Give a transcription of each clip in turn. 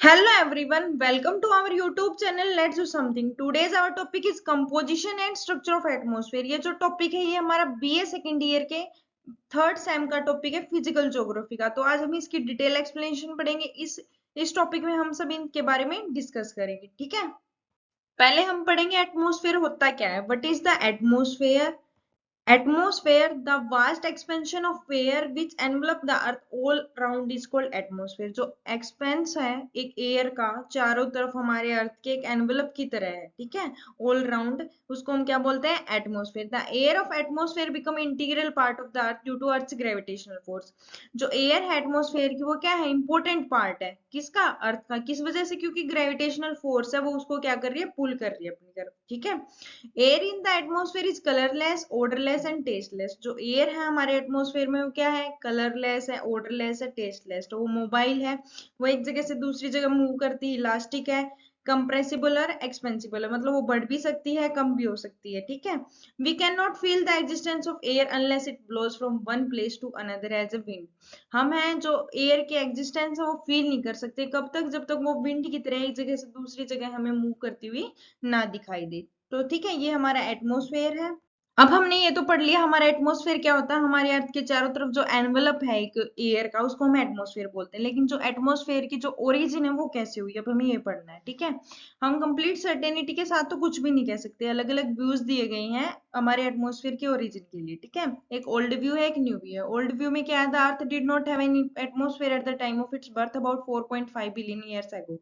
Hello everyone, welcome to our YouTube channel Let's Do Something. Today's our topic is composition and structure of atmosphere. ये जो topic है ये हमारा BA second year के third same का topic है physical geography का। तो आज हम इसकी डिटेल एक्सप्लेनेशन पढ़ेंगे। इस टॉपिक में हम सब इनके बारे में डिस्कस करेंगे, ठीक है। पहले हम पढ़ेंगे एटमॉस्फेयर होता क्या है। What is the atmosphere? Atmosphere, the vast expansion of air which envelop the earth all round is called atmosphere. जो एक्सपेंस है एक एयर का चारों तरफ हमारे अर्थ के एक एनवलप की तरह है, ठीक है, ऑल राउंड, उसको हम क्या बोलते हैं? Atmosphere. The air of atmosphere become integral part of the earth due to earth gravitational force. जो एयर है एटमोस्फेयर की वो क्या है? इंपॉर्टेंट पार्ट है किसका? अर्थ का। किस वजह से? क्योंकि ग्रेविटेशनल फोर्स है वो उसको क्या कर रही है? पुल कर रही है अपनी तरफ, ठीक है। Air in the atmosphere is colourless, odourless and tasteless. जो एयर है हमारे एटमोस्फेयर में वो क्या है? कलरलेस है, ओडरलेस है, टेस्टलेस। तो वो मोबाइल है, वो एक जगह से दूसरी जगह मूव करती है, इलास्टिक है, कंप्रेसिबल और एक्सपेंसिबल है, मतलब वो बढ़ भी सकती है, कम भी हो सकती है, ठीक है। We can not feel the existence of air unless it blows from one place to another as a wind. हम हैं जो एयर की एग्जिस्टेंस है वो फील नहीं कर सकते कब तक? जब तक वो विंड की तरह एक जगह से दूसरी जगह हमें मूव करती हुई ना दिखाई दे। तो ठीक है, ये हमारा एटमॉस्फेयर है। अब हमने ये तो पढ़ लिया हमारा एटमॉस्फेयर क्या होता है। हमारे अर्थ के चारों तरफ जो एनवलप है एक एयर का उसको हम एटमॉस्फेयर बोलते हैं। लेकिन जो एटमॉस्फेयर की जो ओरिजिन है वो कैसे हुई, अब हमें ये पढ़ना है, ठीक है। हम कंप्लीट सर्टेनिटी के साथ तो कुछ भी नहीं कह सकते, अलग अलग व्यूज दिए गए हैं हमारे एटमॉस्फेयर के ओरिजिन के लिए, ठीक है। एक ओल्ड व्यू है, एक न्यू व्यू है। ओल्ड व्यू में क्या है? The earth did not have any atmosphere at the time of its birth about 4.5 billion years ago.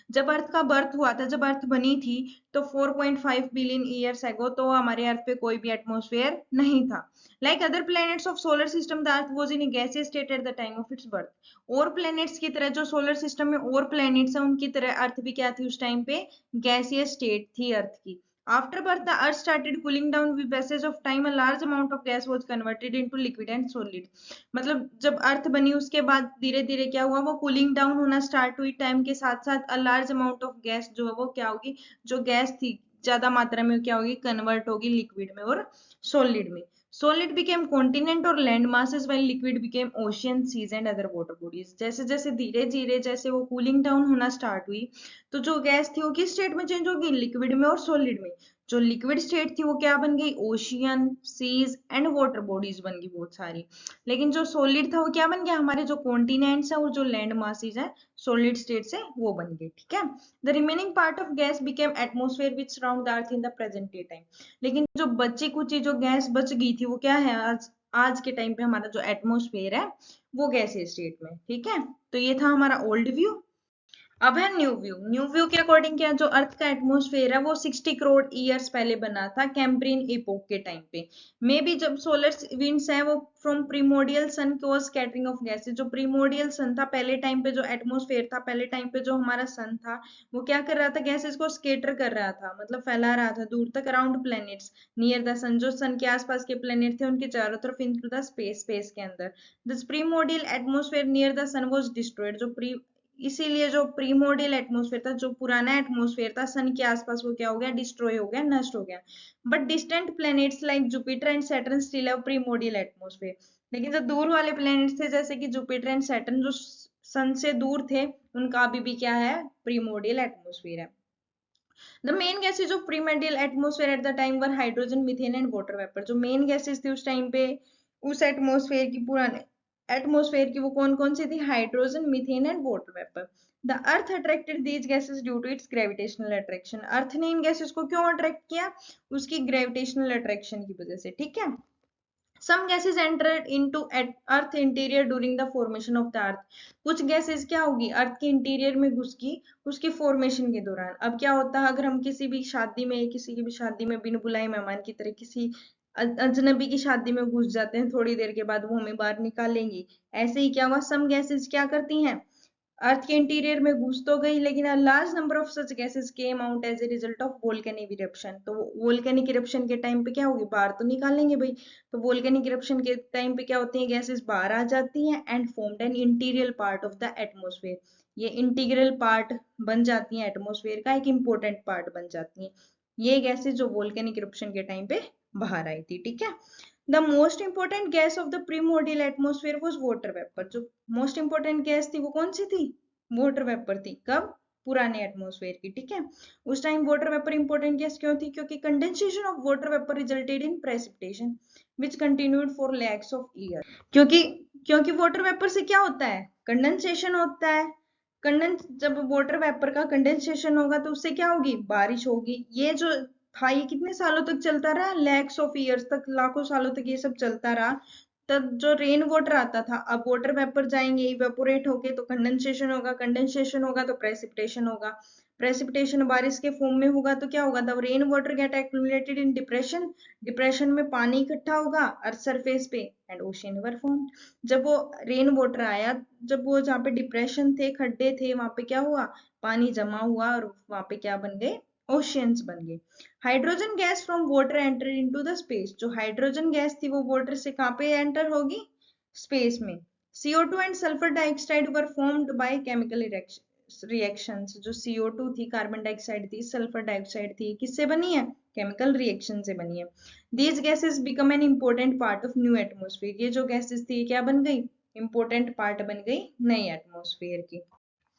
जब अर्थ का बर्थ हुआ था, जब अर्थ बनी थी, तो 4.5 बिलियन ईयर्स एगो तो हमारे अर्थ पे कोई भी एटमॉस्फेयर नहीं था। Like other planets of solar system the earth was in gaseous state at the time of its birth. और प्लैनेट्स की तरह जो सोलर सिस्टम में और प्लैनेट्स हैं उनकी तरह अर्थ भी क्या थी उस टाइम पे? गैसियस स्टेट थी अर्थ की। After birth, the earth started cooling down with passage of time. A large amount of gas was converted into liquid and solid. मतलब जब अर्थ बनी उसके बाद धीरे धीरे क्या हुआ? वो कूलिंग डाउन होना स्टार्ट हुई टाइम के साथ साथ। A large amount of gas जो है वो क्या होगी? जो गैस थी ज्यादा मात्रा में क्या होगी? कन्वर्ट होगी लिक्विड में और सॉलिड में। सॉलिड बिकेम कॉन्टिनेंट और land masses while liquid became ocean, seas and other water bodies. जैसे जैसे धीरे धीरे जैसे वो कूलिंग डाउन होना स्टार्ट हुई तो जो गैस थी वो किस स्टेट में चेंज होगी? लिक्विड में और सॉलिड में। जो लिक्विड स्टेट थी वो क्या बन गई? Ocean, seas and water bodies बन गई बहुत सारी। लेकिन जो सॉलिड था वो क्या बन गया? हमारे जो कॉन्टिनेंट्स है और जो लैंड मासेस है सॉलिड स्टेट से वो बन गए, ठीक है। The remaining part of gas became atmosphere which surround the earth in the present day time. लेकिन जो बची कुची जो गैस बच गई थी वो क्या है? आज आज के टाइम पे हमारा जो एटमोस्फेयर है वो गैसीय स्टेट में, ठीक है। तो ये था हमारा ओल्ड व्यू। अब है न्यू व्यू। न्यू व्यू के अकॉर्डिंग क्या? जो अर्थ का एटमॉस्फेयर है वो 60 करोड़ ईयर्स पहले बना था कैम्ब्रियन इपोक के टाइम पे। मे बी जब सोलर विंड्स हैं वो from primordial sun cause scattering of gases. जो प्रीमोडियल सन था पहले टाइम पे, जो एटमॉस्फेयर था पहले टाइम पे, जो हमारा सन था वो क्या कर रहा था? गैसेस को स्केटर कर रहा था, मतलब फैला रहा था दूर तक around planets near the sun. जो सन के आसपास के प्लैनेट थे उनके चारों तरफ इनटू द स्पेस, स्पेस के अंदर। This primordial atmosphere near the sun was destroyed. जो प्री इसीलिए जो प्रीमोडियल एटमॉस्फेयर था, जो पुराना एटमॉस्फेयर था सन के आसपास, वो क्या हो गया? डिस्ट्रॉय हो गया, नष्ट हो गया। But distant planets like Jupiter and Saturn still have primordial atmosphere. लेकिन जो दूर वाले प्लैनेट्स थे जैसे कि जुपिटर एंड सैटर्न जो सन से दूर थे उनका अभी भी क्या है? प्रीमोडियल एटमॉस्फेयर है। The main gases of primordial atmosphere at the time were hydrogen, methane and water vapour. जो मेन गैसेज थी उस टाइम पे उस एटमॉस्फेयर की, पुराने एटमॉस्फेयर की, वो कौन कौन सी थी? Hydrogen, methane and water vapour. The earth attracted these gases due to its gravitational attraction. Earth ने इन गैसेज को क्यों अट्रैक्ट किया? उसकी ग्रेविटेशनल अट्रैक्शन की वजह से, ठीक है। Some gases entered into earth interior during the formation of the earth. कुछ गैसेस क्या होगी? अर्थ के इंटीरियर में घुस गई उसकी फॉर्मेशन के दौरान। अब क्या होता है? अगर हम किसी भी शादी में, किसी की भी शादी में बिन बुलाए मेहमान की तरह किसी अजनबी की शादी में घुस जाते हैं, थोड़ी देर के बाद वो हमें बाहर निकालेंगी। ऐसे ही क्या हुआ? सम गैसेस क्या करती हैं? अर्थ के इंटीरियर में घुस तो गई, लेकिन a large number of such gases came out as a result of volcanic eruption. तो वोल्केनिक इरप्शन के टाइम पे क्या होगी? बाहर तो निकालेंगे भाई। तो वोल्केनिक इरप्शन के टाइम पे क्या होती है? गैसेस बाहर आ जाती हैं and formed an interior part of the atmosphere. ये इंटीग्रल पार्ट बन जाती है एटमोस्फेयर का, एक इंपॉर्टेंट पार्ट बन जाती है ये गैसेस जो वोल्केनिक इरप्शन के टाइम पे बाहर आई थी, ठीक है। The most important gas off the primordial atmosphere was water vapour. जो मोस्ट इंपोर्टेंट गैस थी वो कौन सी थी? वाटर वेपर थी। कब? पुराने एटमॉस्फेयर की, ठीक है। उस time water vapour important gas क्यों थी? क्योंकि condensation of water vapour resulted in precipitation which continued for lakhs of year. क्योंकि क्योंकि वाटर वेपर से क्या होता है? कंडेंसेशन होता है। जब वाटर वेपर का कंडेंसेशन होगा तो उससे क्या होगी? बारिश होगी। ये जो था ये कितने सालों तक चलता रहा? लैक्स ऑफ ईयर्स तक, लाखों सालों तक ये सब चलता रहा। तब जो रेन वाटर आता था, अब वाटर वेपर जाएंगे, इवेपोरेट होके तो कंडेंसेशन होगा, कंडेंसेशन होगा तो प्रेसिपिटेशन होगा, प्रेसिपिटेशन बारिश के फॉर्म में होगा तो क्या होगा? The rain water get accumulated in depression, depression में पानी इकट्ठा होगा अर्थ सरफेस पे एंड ओशियन वर फॉर्म्ड। जब वो रेन वाटर आया, जब वो जहाँ पे डिप्रेशन थे, खड्डे थे, वहां पे क्या हुआ? पानी जमा हुआ और वहां पे क्या बन गए? ओशियंस बन गए। Hydrogen gas from water enter into the space. जो हाइड्रोजन गैस थी वो वाटर से कहाँ पे एंटर होगी? स्पेस में। CO2 and sulphur dioxide were formed by chemical reactions. जो CO2 थी, कार्बन डाइऑक्साइड थी, सल्फर डाइऑक्साइड थी, किससे बनी है? केमिकल रिएक्शन से बनी है। These gases become an important part of new atmosphere. ये जो गैसेस थी क्या बन गई? इंपॉर्टेंट पार्ट बन गई नई एटमोस्फेयर की।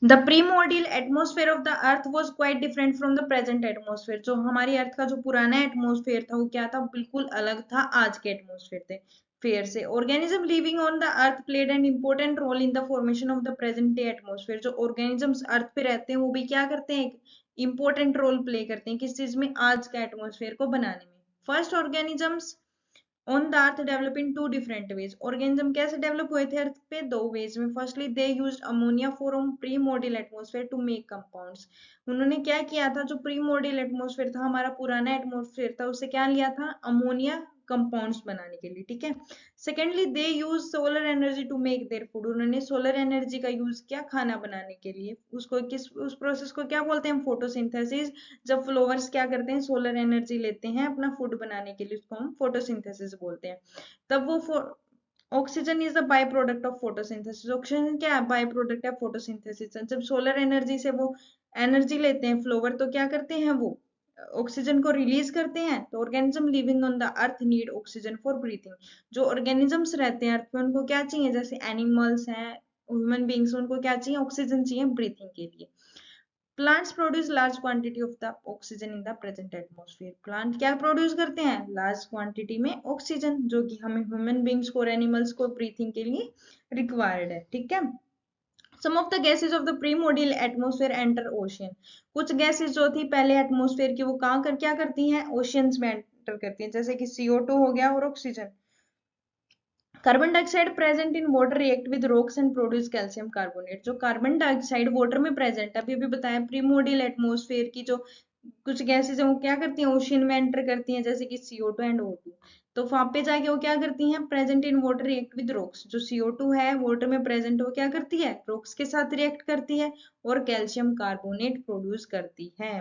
The primordial atmosphere of the earth was quite different from the present atmosphere। जो हमारी अर्थ का जो पुराना एटमोस्फेयर था वो क्या था? बिल्कुल अलग था आज के एटमोस्फेयर से। फेयर से organism living on the earth played an important role in the formation of the present day atmosphere. जो ऑर्गेनिजम्स अर्थ पे रहते हैं वो भी क्या करते हैं? एक इंपॉर्टेंट रोल प्ले करते हैं किस चीज में? आज का एटमोस्फेयर को बनाने में। First organisms on the earth develop in two different ways. Organism कैसे डेवलप हुए थे अर्थ पे? दो वेज में। Firstly they used ammonia from primordial atmosphere to make compounds. उन्होंने क्या किया था? जो प्रीमोर्डियल एटमॉस्फेयर था, हमारा पुराना एटमॉस्फेयर था, उससे क्या लिया था? अमोनिया कंपाउंड्स बनाने के लिए, ठीक है। Secondly they use solar energy to make their food. उन्होंने सोलर एनर्जी का यूज किया खाना बनाने के लिए। उसको उस प्रोसेस को क्या बोलते हैं? फोटोसिंथेसिस। जब फ्लावर्स क्या करते हैं? सोलर एनर्जी लेते हैं अपना फूड बनाने के लिए, उसको हम फोटोसिंथेसिस बोलते हैं। तब वो oxygen is the by product of photosynthesis. Oxygen क्या है? बाय प्रोडक्ट है फोटोसिंथेसिस। जब सोलर एनर्जी से वो एनर्जी लेते हैं फ्लावर, तो क्या करते हैं? वो ऑक्सीजन को रिलीज करते हैं। तो organism living on the earth need oxygen for breathing. जो ऑर्गेनिजम्स रहते हैं अर्थ पे, उनको क्या चाहिए? जैसे एनिमल्स हैं, ह्यूमन बींग्स, उनको क्या चाहिए? ऑक्सीजन चाहिए ब्रीथिंग के लिए। Plants produce large quantity of the oxygen in the present atmosphere. Plant क्या प्रोड्यूस करते हैं? लार्ज क्वांटिटी में ऑक्सीजन, जो कि हमें ह्यूमन बींग्स को और एनिमल्स को ब्रीथिंग के लिए रिक्वायर्ड है, ठीक है। Some of the gases of the primordial atmosphere enter ocean. कुछ गैसेज जो थी पहले एटमॉस्फेयर की, वो कहाँ कर क्या करती हैं? ओशियंस में एंटर करती हैं, जैसे कि CO2 हो गया और oxygen. Carbon dioxide present in water react with rocks and produce calcium carbonate. जो कार्बन डाइऑक्साइड वाटर में प्रेजेंट है, अभी अभी बताया प्रीमोर्डियल एटमॉस्फेयर की जो कुछ गैसेज है वो क्या करती हैं? ओशियन में एंटर करती हैं, जैसे कि CO2 एंड O2। तो वहां पे जाके वो क्या करती हैं? Present in water react with rocks. जो CO2 है वाटर में प्रेजेंट, वो क्या करती है? रॉक्स के साथ रिएक्ट करती है और कैल्शियम कार्बोनेट प्रोड्यूस करती है।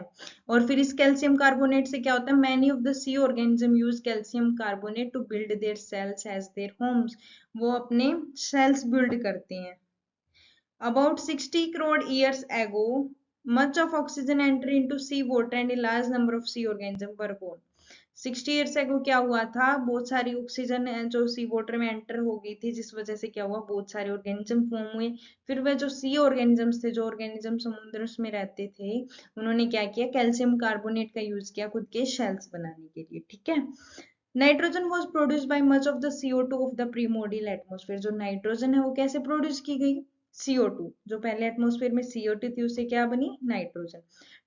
और फिर इस कैल्शियम कार्बोनेट से क्या होता है? Many of the sea organism use calcium carbonate to build their shells as their homes. वो अपने सेल्स बिल्ड करते हैं। About 60 crore years ago, much of oxygen entered into sea water and a large number of sea organisms were born। 60 years ago क्या हुआ था? बहुत सारी oxygen जो सी वाटर में एंटर हो गई थी, जिस वजह से क्या हुआ? बहुत सारे ऑर्गेनिज्म फॉर्म हुए। फिर वह जो सी ऑर्गेनिजम्स थे, जो ऑर्गेनिज्म समुद्र में रहते थे, उन्होंने क्या किया? कैल्शियम कार्बोनेट का यूज किया खुद के शेल्स बनाने के लिए, ठीक है। Nitrogen was produce by much of the CO2 of the primordial atmosphere. जो नाइट्रोजन है वो कैसे प्रोड्यूस की गई? CO2, जो पहले एटमॉस्फेयर में CO2 थी, उससे क्या बनी? Nitrogen.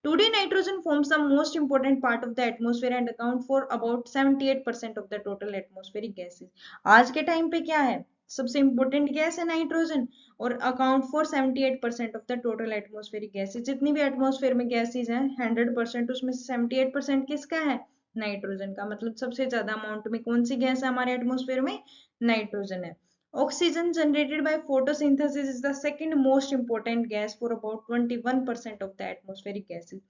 Today nitrogen forms the most important part of the atmosphere and account for about 78% of the total atmospheric gases. आज के टाइम पे क्या है? सबसे इंपोर्टेंट गैस है नाइट्रोजन, और account for 78% of the total atmospheric gases. जितनी भी एटमॉस्फेयर में गैसेज हैं 100%, उसमें 78% किसका है? नाइट्रोजन का। मतलब सबसे ज्यादा अमाउंट में कौन सी गैस है हमारे एटमॉस्फेयर में? नाइट्रोजन है। Oxygen generated by photosynthesis is the second most important gas for about 21% of the atmospheric gases.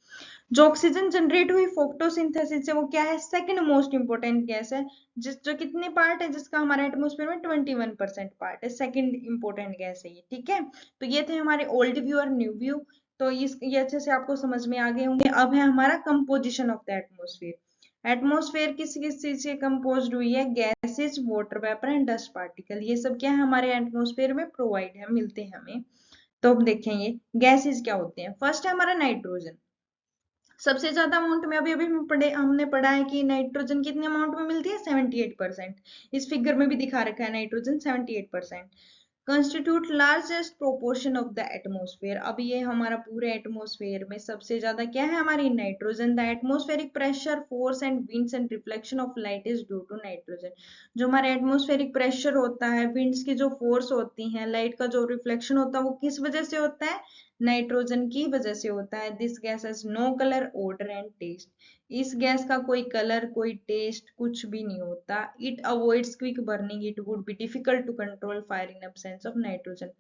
जो ऑक्सीजन जनरेट हुई फोटोसिंथेसिस से, वो क्या है? सेकंड मोस्ट इंपोर्टेंट गैस है। जो कितने पार्ट है जिसका हमारे एटमॉस्फेयर में? 21% पार्ट है। सेकंड इंपोर्टेंट गैस है ये, ठीक है। तो ये थे हमारे ओल्ड व्यू और न्यू व्यू। तो ये अच्छे से आपको समझ में आ गए होंगे। अब है हमारा composition of the atmosphere. Atmosphere किस किस चीज से कंपोज्ड हुई है? Gases, water vapour and dust particle. ये सब क्या है? हमारे एटमॉस्फेयर में प्रोवाइड है, मिलते हैं हमें। तो हम देखेंगे गैसेस क्या होते हैं। फर्स्ट है हमारा नाइट्रोजन। सबसे ज्यादा अमाउंट में अभी अभी हमने पढ़ा है कि नाइट्रोजन कितने अमाउंट में मिलती है, 78%। इस फिगर में भी दिखा रखा है nitrogen 78%। Constitute largest proportion of the atmosphere. अब ये हमारा पूरे एटमोस्फेयर में सबसे ज्यादा क्या है, हमारी nitrogen. The atmospheric pressure, force and winds and reflection of light is due to nitrogen. जो हमारा एटमोस्फेरिक प्रेशर होता है, विंड्स की जो फोर्स होती है, लाइट का जो रिफ्लेक्शन होता है, वो किस वजह से होता है, नाइट्रोजन की वजह से होता है। This gas has no colour, odour and taste. इस गैस का कोई कलर, कोई टेस्ट, कुछ भी नहीं होता। It avoids quick burning, it would be difficult to control fire in absence of nitrogen.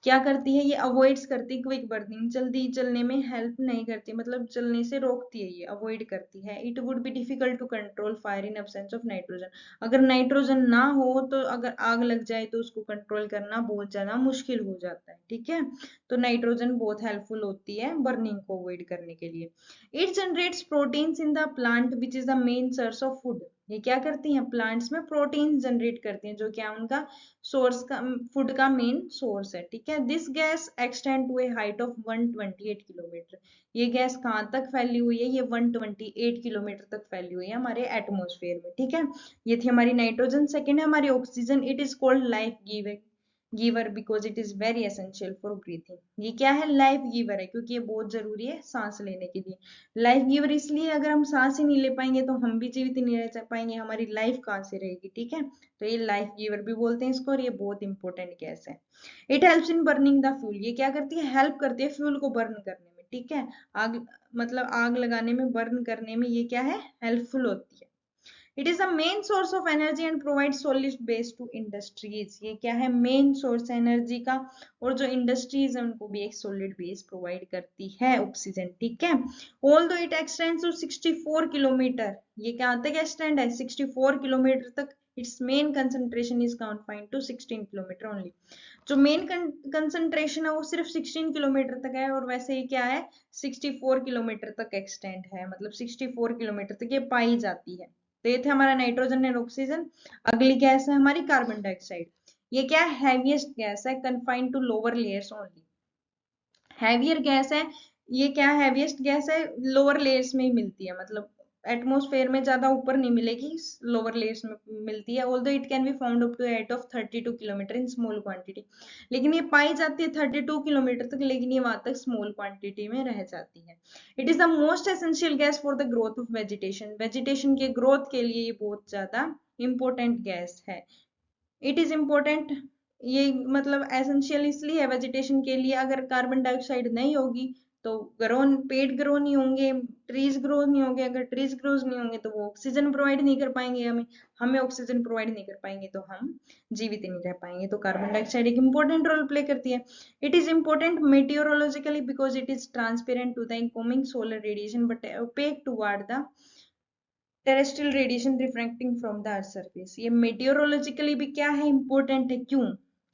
क्या करती है ये, अवॉइड्स करती है क्विक बर्निंग, जल्दी जलने में हेल्प नहीं करती, मतलब जलने से रोकती है, ये अवॉइड करती है। It would be difficult to control fire in absence of nitrogen. अगर नाइट्रोजन ना हो तो अगर आग लग जाए तो उसको कंट्रोल करना बहुत ज्यादा मुश्किल हो जाता है, ठीक है। तो नाइट्रोजन बहुत हेल्पफुल होती है बर्निंग को अवॉइड करने के लिए। It generates proteins in the plant which is the main source of food. ये क्या करती हैं, प्लांट्स में प्रोटीन जनरेट करती हैं, जो क्या उनका सोर्स का, फूड का मेन सोर्स है, ठीक है। This gas extend to a height of 128 kilometre. ये गैस कहाँ तक फैली हुई है, ये 128 किलोमीटर तक फैली हुई है हमारे एटमोस्फेयर में, ठीक है। ये थी हमारी नाइट्रोजन। सेकेंड है हमारी oxygen. It is called life giver because it is very essential for breathing. ये क्या है, लाइफ गिवर है, क्योंकि ये बहुत जरूरी है सांस लेने के लिए। लाइफ गिवर इसलिए, अगर हम सांस ही नहीं ले पाएंगे तो हम भी जीवित नहीं रह पाएंगे, हमारी लाइफ कहाँ से रहेगी, ठीक है। तो ये लाइफ गिवर भी बोलते हैं इसको, और ये बहुत इंपॉर्टेंट गैस है। It helps in burning the fuel. ये क्या करती है, हेल्प करती है फ्यूल को बर्न करने में, ठीक है। आग, मतलब आग लगाने में, बर्न करने में ये क्या है, हेल्पफुल होती है। It is the main source of energy and provide solid base to industries. ये क्या है, मेन सोर्स एनर्जी का, और जो इंडस्ट्रीज है उनको भी एक सॉलिड बेस प्रोवाइड करती है ऑक्सीजन, ठीक है। ऑल दो इट एक्सटेंड्स टू 64 किलोमीटर। ये कहाँ तक एक्सटेंड है, 64 किलोमीटर तक। Its main concentration is confined to 16 kilometre only. जो मेन कंसंट्रेशन है वो सिर्फ 16 किलोमीटर तक है, और वैसे ही क्या है, 64 किलोमीटर तक एक्सटेंड है, मतलब 64 किलोमीटर तक ये पाई जाती है। तो ये थे हमारा नाइट्रोजन एंड ऑक्सीजन। अगली गैस है हमारी कार्बन डाइऑक्साइड। ये क्या है, हैवीएस्ट गैस है, confined to lower layers only. Heavier gas है, ये क्या हैवीएस्ट गैस है, लोअर लेयर्स में ही मिलती है, मतलब एटमोस्फेयर में ज्यादा ऊपर नहीं मिलेगी, लोअर लेयर्स में मिलती है। Although it can be found up to height of 32 kilometre in small quantity. लेकिन ये पाई जाती है 32 किलोमीटर तक, लेकिन ये वहां तक स्मॉल क्वांटिटी में रह जाती है। It is the most essential gas for the growth of vegetation. Vegetation के ग्रोथ के लिए ये बहुत ज्यादा इंपॉर्टेंट गैस है। इट इज इम्पोर्टेंट, ये मतलब एसेंशियल इसलिए है वेजिटेशन के लिए, अगर कार्बन डाइऑक्साइड नहीं होगी तो ग्रो, पेड़ ग्रो नहीं होंगे, ट्रीज ग्रो नहीं होंगे। अगर ट्रीज ग्रो नहीं होंगे तो वो ऑक्सीजन प्रोवाइड नहीं कर पाएंगे हमें, हमें ऑक्सीजन प्रोवाइड नहीं कर पाएंगे तो हम जीवित नहीं रह पाएंगे। तो कार्बन डाइऑक्साइड एक इंपॉर्टेंट रोल प्ले करती है। It is important meteorologically because it is transparent to the incoming solar radiation but opaque toward the terrestrial radiation refracting from the earth surface. ये मेटियोरोलॉजिकली भी क्या है, इंपॉर्टेंट है, क्यों,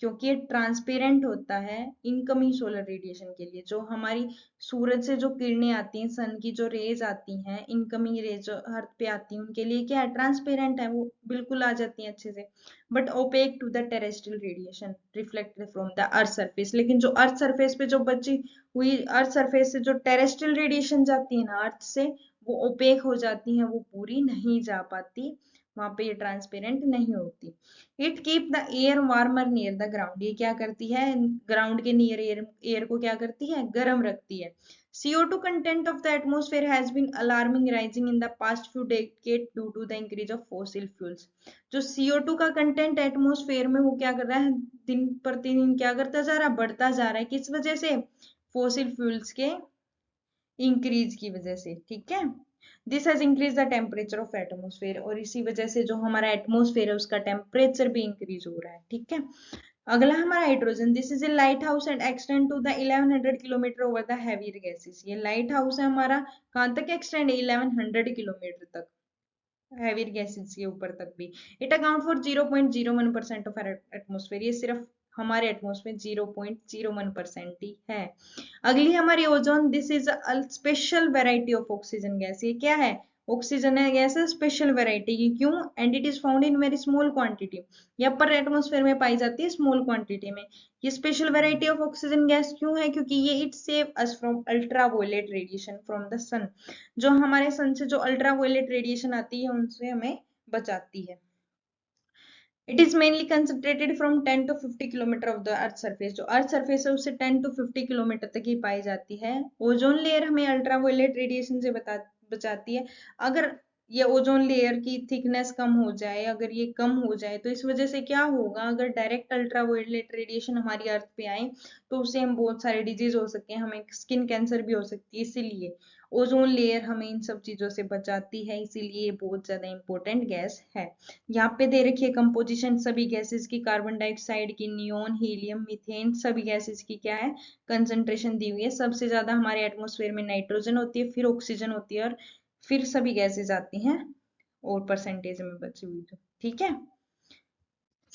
क्योंकि ये ट्रांसपेरेंट होता है इनकमिंग सोलर रेडिएशन के लिए। जो हमारी सूरज से जो किरणें आती हैं, सन की जो रेज आती हैं, इनकमिंग रेज जो अर्थ पे आती हैं, उनके लिए क्या है, ट्रांसपेरेंट है, वो बिल्कुल आ जाती हैं अच्छे से। But opaque to the terrestrial radiation reflected from the earth surface. लेकिन जो अर्थ सरफेस पे जो बची हुई, अर्थ सरफेस से जो टेरेस्ट्रियल रेडिएशन जाती है ना अर्थ से, वो ओपेक हो जाती हैं, वो पूरी नहीं जा पाती, वहां पे ये ट्रांसपेरेंट नहीं होती। It keep the air warmer near the ground. ये क्या करती है, ग्राउंड के नियर एयर को क्या करती है, गर्म रखती है। CO2 content of the atmosphere has been alarming rising in the past few decades due to the increase of fossil fuels। जो CO2 का कंटेंट एटमोस्फेयर में वो क्या कर रहा है, दिन प्रतिदिन क्या करता जा रहा है, बढ़ता जा रहा है। किस वजह से, फॉसिल फ्यूल्स के इंक्रीज की वजह से, ठीक है। This has increase the temperature of atmosphere, और इसी वजह से जो हमारा एटमोस्फेयर है उसका टेम्परेचर भी इंक्रीज हो रहा है, ठीक है। अगला हमारा hydrogen. This is a light house and extend to the 1100 kilometre over the heavier gases. ये लाइट हाउस है हमारा, कहाँ तक एक्सटेंड है, 1100 किलोमीटर तक, हैवियर गैसेस के ऊपर तक भी। It account for 0.01% of atmosphere. ये सिर्फ हमारे एटमोस्फेयर 0.01% ही है। अगली हमारी ozone. This is a special variety of oxygen gas. ये क्या है, ऑक्सीजन है गैस है स्पेशल वेराइटी की, क्यों? And it is found in very small quantity, ये अपर एटमोस्फेयर में पाई जाती है स्मॉल क्वांटिटी में। ये special variety of oxygen gas क्यों है? क्योंकि ये it save us from ultraviolet radiation from the sun, जो हमारे सन से जो अल्ट्रावायलेट रेडिएशन आती है उनसे हमें बचाती है। It is mainly concentrated from 10 to 50 kilometre of the earth surface, जो अर्थ सरफेस है उससे 10 to 50 किलोमीटर तक ही पाई जाती है। ओजोन लेयर हमें अल्ट्रावायलेट रेडिएशन से बचाती है। अगर ये ओजोन लेयर की थिकनेस कम हो जाए, अगर ये कम हो जाए तो इस वजह से क्या होगा, अगर डायरेक्ट अल्ट्रावायलेट रेडिएशन हमारी अर्थ पे आए तो उससे हम बहुत सारे डिजीज हो सकते हैं, हमें स्किन कैंसर भी हो सकती है। इसीलिए ओजोन लेयर हमें इन सब चीजों से बचाती है, इसीलिए बहुत ज्यादा इंपॉर्टेंट गैस है। यहाँ पे दे रखी है कंपोजिशन सभी गैसेस की, कार्बन डाइऑक्साइड की, नियोन, हीलियम, मीथेन, सभी गैसेस की क्या है कंसंट्रेशन दी हुई है। सबसे ज्यादा हमारे एटमॉस्फेयर में नाइट्रोजन होती है, फिर ऑक्सीजन होती है और फिर सभी गैसेस आती हैं और परसेंटेज में बची हुई तो ठीक है।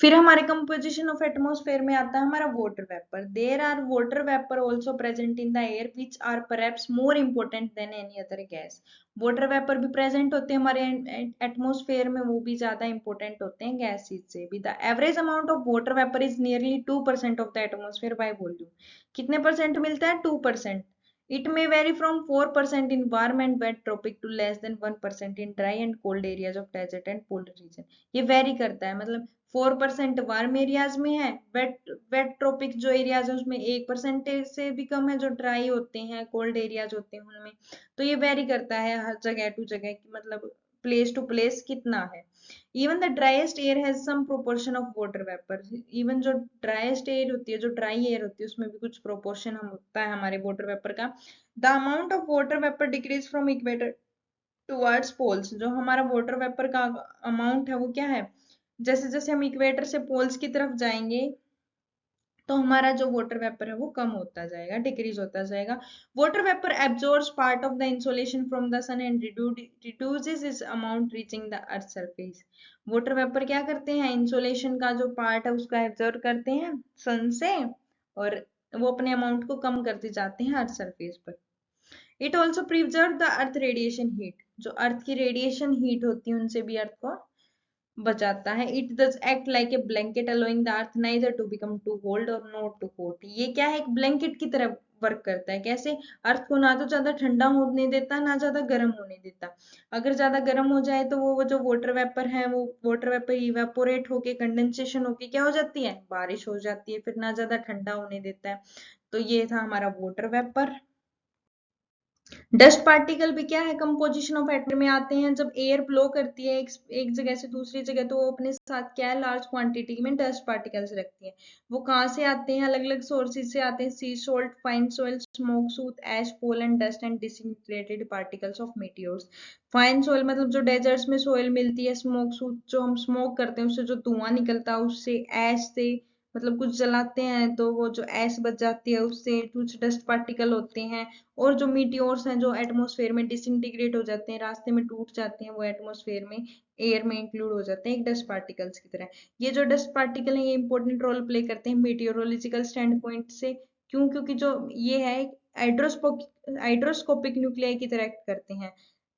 फिर हमारे कंपोजिशन ऑफ एटमॉस्फेयर में आता है हमारा water vapour. There are water vapour also present in the air which are perhaps more important than any other gas. Water vapour भी प्रेजेंट होते हैं हमारे एटमॉस्फेयर में, वो भी ज्यादा इंपॉर्टेंट होते हैं गैसेस से भी। The average amount of water vapour is nearly 2% of the atmosphere by volume. कितने परसेंट मिलता है? 2%। It may vary from 4% in warm and wet tropic to less than 1% in dry and cold areas of desert and polar region। ये very करता है, मतलब 4% warm areas में है, wait wait tropic जो एरियाज है उसमें 1% से भी कम है, जो ड्राई होते हैं कोल्ड एरियाज होते हैं उनमें। तो ये वेरी करता है हर जगह टू जगह, मतलब प्लेस टू प्लेस कितना है। Even the driest air has some proportion of water vapour. Even जो ड्राइएस्ट एयर होती है, जो ड्राई एयर होती है, उसमें भी कुछ प्रोपोर्शन होता है हमारे वाटर वेपर का। The amount of water vapour decrease from equator towards poles. जो हमारा वाटर वेपर का अमाउंट है वो क्या है, जैसे जैसे हम इक्वेटर से पोल्स की तरफ जाएंगे तो हमारा जो वाटर वेपर है वो कम होता जाएगा, डिक्रीज होता जाएगा। Water vapour absorbs part of the insolation from the sun and reduces its amount reaching the earth surface. Water vapour क्या करते हैं, इंसोलेशन का जो पार्ट है उसका एब्जॉर्ब करते हैं सन से, और वो अपने अमाउंट को कम करते जाते हैं अर्थ सरफेस पर। It also preserve the earth radiation heat. जो अर्थ की रेडिएशन हीट होती है उनसे भी अर्थ को बचाता है। It does act like a blanket allowing the earth neither to become too cold or not too hot. ये क्या है, एक ब्लैंकेट की तरह वर्क करता है। कैसे? अर्थ को ना तो ज्यादा ठंडा होने देता ना ज्यादा गर्म होने देता। अगर ज्यादा गर्म हो जाए तो वो जो वाटर वेपर है वो वाटर वेपर इवेपोरेट होके कंडेंसेशन होके क्या हो जाती है, बारिश हो जाती है। फिर ना ज्यादा ठंडा होने देता है। तो ये था हमारा वाटर वेपर। डस्ट पार्टिकल भी क्या है, कंपोजिशन ऑफ एटम में आते हैं। जब एयर ब्लो करती है एक जगह से दूसरी जगह, तो वो अपने साथ क्या है, लार्ज क्वांटिटी में डस्ट पार्टिकल्स रखती है। वो कहाँ से आते हैं, अलग अलग सोर्सेज से आते हैं। Sea salt, fine soil, smoke soot, ash, pollen dust and disintegrated particles of meteors. Fine soil मतलब जो डेजर्ट्स में सोइल मिलती है, स्मोक सूट जो हम स्मोक करते हैं उससे जो धुआं निकलता है उससे, एश से मतलब कुछ जलाते हैं तो वो जो ऐश बच जाती है उससे, कुछ डस्ट पार्टिकल होते हैं। और जो मीटियोर्स हैं जो एटमॉस्फेयर में डिसइंटीग्रेट हो जाते हैं, रास्ते में टूट जाते हैं, वो एटमॉस्फेयर में एयर में इंक्लूड हो जाते हैं एक डस्ट पार्टिकल्स की तरह। ये जो डस्ट पार्टिकल है ये इंपॉर्टेंट रोल प्ले करते हैं मीटियोरोलॉजिकल स्टैंड पॉइंट से। क्यों? क्योंकि जो ये है हाइड्रोस्कोपिक न्यूक्लियाई की तरह एक्ट करते हैं,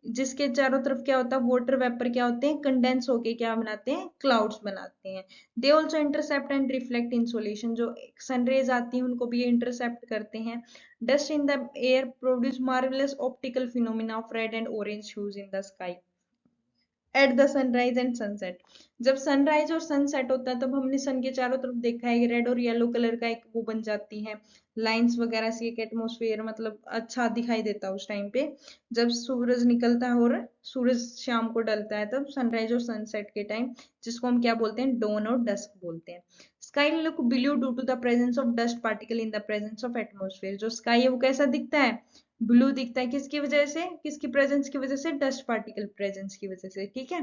जिसके चारों तरफ क्या होता है, वाटर वेपर क्या होते हैं, कंडेंस होके क्या बनाते हैं, क्लाउड्स बनाते हैं। They also intercept and reflect insolation. जो सनरेज आती है उनको भी इंटरसेप्ट करते हैं। Dust in the air produce marvelous optical phenomena of red and orange hues in the sky at the sunrise and sunset. जब सनराइज और सनसेट होता है तब हमने सन के चारों तरफ देखा है रेड और येलो कलर का एक वो बन जाती है लाइंस वगैरह से, एक एटमोस्फेयर मतलब अच्छा दिखाई देता है उस टाइम पे जब सूरज निकलता है और सूरज शाम को ढलता है, तब सनराइज और सनसेट के टाइम, जिसको हम क्या बोलते हैं, डॉन और डस्क बोलते हैं। Sky look blue due to the presence of dust particle in the presence of atmosphere. जो स्काई है वो कैसा दिखता है, ब्लू दिखता है। किसकी वजह से, किसकी प्रेजेंस की वजह से, डस्ट पार्टिकल प्रेजेंस की वजह से। ठीक है,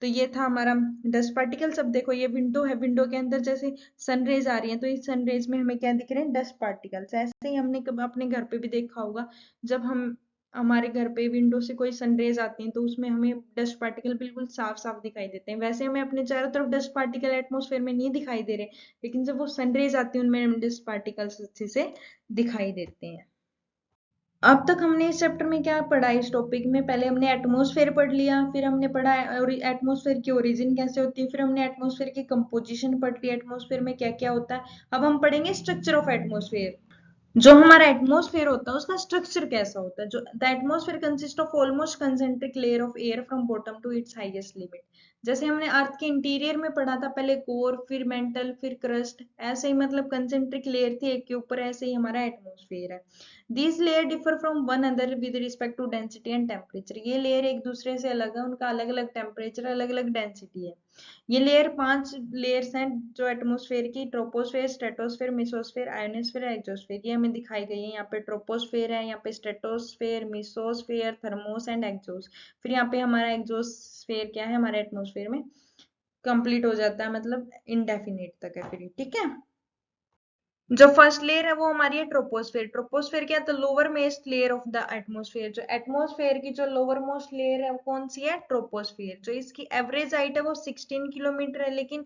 तो ये था हमारा डस्ट पार्टिकल्स। अब देखो ये विंडो है, विंडो के अंदर जैसे सनरेज आ रही है तो इस सनरेज में हमें क्या दिख रहे हैं, डस्ट पार्टिकल्स। ऐसे ही हमने कब अपने घर पे भी देखा होगा, जब हम हमारे घर पे विंडो से कोई सनरेज आती हैं तो उसमें हमें डस्ट पार्टिकल बिल्कुल साफ साफ दिखाई देते हैं। वैसे हमें अपने चारों तरफ डस्ट पार्टिकल एटमोस्फेयर में नहीं दिखाई दे रहे, लेकिन जब वो सनरेज आती है उनमें डस्ट पार्टिकल्स अच्छे से दिखाई देते हैं। अब तक हमने इस चैप्टर में क्या पढ़ा, इस टॉपिक में पहले हमने एटमॉस्फेयर पढ़ लिया, फिर हमने पढ़ा एटमॉस्फेयर की ओरिजिन कैसे होती है, फिर हमने एटमॉस्फेयर की कंपोजिशन पढ़ ली, एटमॉस्फेयर में क्या क्या होता है। अब हम पढ़ेंगे स्ट्रक्चर ऑफ एटमॉस्फेयर। जो हमारा एटमॉस्फेयर होता है उसका स्ट्रक्चर कैसा होता है। जो the atmosphere consist of almost concentric layer of air from bottom to its highest limit. जैसे हमने अर्थ के इंटीरियर में पढ़ा था, पहले कोर, फिर मेंटल, फिर क्रस्ट, ऐसे ही मतलब कंसेंट्रिक लेयर थी एक के ऊपर, ऐसे ही हमारा एटमॉस्फेयर है। These layer differ from one other with respect to density and temperature. ये लेयर एक दूसरे से अलग है, उनका अलग अलग टेम्परेचर, अलग अलग डेंसिटी है। ये लेयर 5 लेयर्स हैं जो एटमॉस्फेयर की: troposphere, stratosphere, mesosphere, ionosphere, exosphere. ये हमें दिखाई गई है। यहाँ पे ट्रोपोस्फेयर है, यहाँ पे स्ट्रेटोस्फेयर, मेसोस्फेयर, थर्मोस एंड एक्सोस। फिर यहाँ पे हमारा एक्सोस्फेयर क्या है, हमारे एटमॉस्फेयर में कंप्लीट हो जाता है, मतलब इनडेफिनिट तक है फिर, ठीक है। जो फर्स्ट लेयर है वो हमारी है ट्रोपोस्फेयर। ट्रोपोस्फेयर क्या है, तो lower most layer of the atmosphere. जो एटमॉस्फेयर की जो लोअर मोस्ट लेयर है वो कौन सी है, ट्रोपोस्फेयर। जो इसकी एवरेज हाइट है वो 16 किलोमीटर है, लेकिन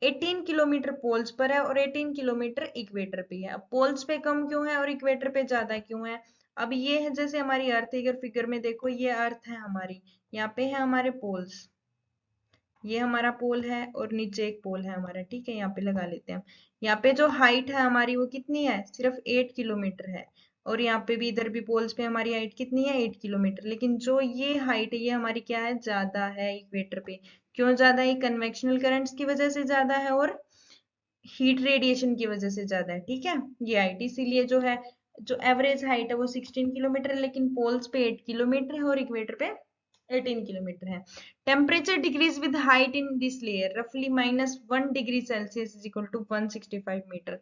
18 किलोमीटर पोल्स पर है और 18 किलोमीटर इक्वेटर पे है। अब पोल्स पे कम क्यों है और इक्वेटर पे ज्यादा क्यों है। अब ये है जैसे हमारी अर्थ, अगर फिगर में देखो, ये अर्थ है हमारी, यहाँ पे है हमारे पोल्स, ये हमारा पोल है और नीचे एक पोल है हमारा, ठीक है। यहाँ पे लगा लेते हैं हम। यहाँ पे जो हाइट है हमारी वो कितनी है, सिर्फ 8 किलोमीटर है। और यहाँ पे भी, इधर भी पोल्स पे हमारी हाइट कितनी है, 8 किलोमीटर। लेकिन जो ये हाइट है ये हमारी क्या है, ज्यादा है इक्वेटर पे। क्यों ज्यादा है, कन्वेक्शनल करंट्स की वजह से ज्यादा है और हीट रेडिएशन की वजह से ज्यादा है, ठीक है। ये हाइट इसीलिए जो है, जो एवरेज हाइट है वो 16 किलोमीटर है, लेकिन पोल्स पे 8 किलोमीटर है और इक्वेटर पे 18 किलोमीटर है। Temperature decrease with height in this layer रफली -1 degree Celsius is equal to 165 metre.